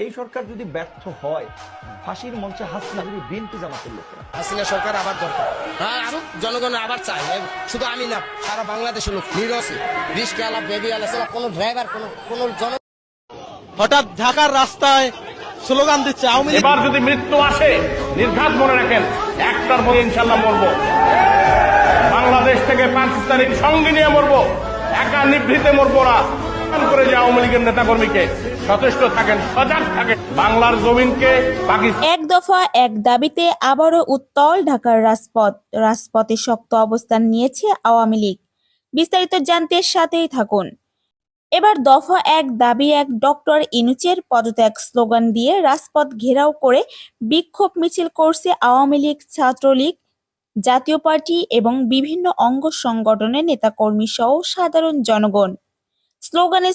এই সরকার যদি ব্যর্থ হয়, ফাঁসির মঞ্চে হাসিনা যদি বিএনপি জামাতের লোকেরা। হাসিনা সরকার আবার দরকার, হ্যাঁ আসুক, জনগণ আবার চাই। শুধু আমি না, সারা বাংলাদেশের লোক নিরসি, রিস্কা আলাপ, বেবি আলাপ, কোনো ড্রাইভার, কোনো জন। হঠাৎ ঢাকার রাস্তায় স্লোগান দিচ্ছে আওয়ামী লীগ। এবার যদি মৃত্যু আসে, নির্ঘাত মনে রাখেন, একটার পরে ইনশাল্লাহ মরবো। বাংলাদেশ থেকে পাকিস্তানের সঙ্গে নিয়ে মরবো, একা নিভৃতে মরবো না। করে যে আওয়ামী লীগের নেতা কর্মীকে সচেষ্ট থাকেন, সজাগ থাকেন। বাংলার জমিনকে পাকিস্তান। এক দফা এক দাবিতে আবারও উত্তাল ঢাকার রাজপথে শক্ত অবস্থান নিয়েছে আওয়ামী লীগ। বিস্তারিত জানতে সাথেই থাকুন। এবার দফা এক দাবি এক ডক্টর ইউনূসের পদত্যাগ স্লোগান দিয়ে রাজপথ ঘেরাও করে বিক্ষোভ মিছিল করছে আওয়ামী লীগ, ছাত্রলীগ, জাতীয় পার্টি এবং বিভিন্ন অঙ্গ সংগঠনের নেতাকর্মী সহ সাধারণ জনগণ।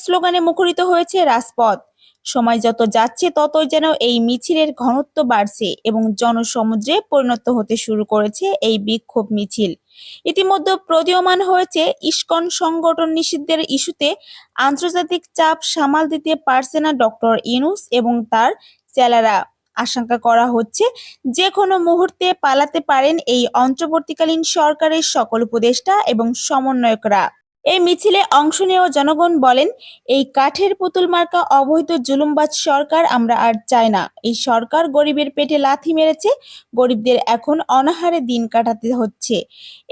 স্লোগানে মুখরিত হয়েছে রাজপথ। সময় যত যাচ্ছে ততই যেন এই মিছিলের ঘনত্ব বাড়ছে এবং জনসমুদ্রে পরিণত হতে শুরু করেছে এই বিক্ষোভ মিছিল। ইতিমধ্যে প্রতীয়মান হয়েছে ইসকন সংগঠন নিষিদ্ধের ইস্যুতে আন্তর্জাতিক চাপ সামাল দিতে পারছে না ডক্টর ইউনূস এবং তার চেলারা। আশঙ্কা করা হচ্ছে যে কোনো মুহূর্তে পালাতে পারেন এই অন্তর্বর্তীকালীন সরকারের সকল উপদেষ্টা এবং সমন্বয়করা। এই মিছিলে অংশ নেওয়া জনগণ বলেন, এই কাঠের পুতুল মার্কা অবৈধ জুলুমবাজ সরকার আমরা আর চাই না। এই সরকার গরিবের পেটে লাথি মেরেছে, গরিবদের এখন অনাহারে দিন কাটাতে হচ্ছে।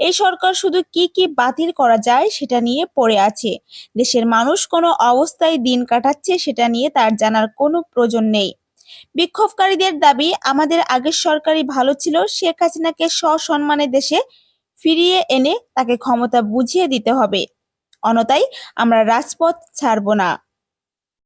এই সরকার শুধু কি বাতিল করা যায় সেটা নিয়ে পড়ে আছে। দেশের মানুষ কোনো অবস্থায় দিন কাটাচ্ছে সেটা নিয়ে তার জানার কোনো প্রয়োজন নেই। বিক্ষোভকারীদের দাবি, আমাদের আগের সরকারই ভালো ছিল, শেখ হাসিনাকে সসম্মানে দেশে ফিরিয়ে এনে তাকে ক্ষমতা বুঝিয়ে দিতে হবে, অন্যথায় আমরা রাজপথ ছাড়ব না।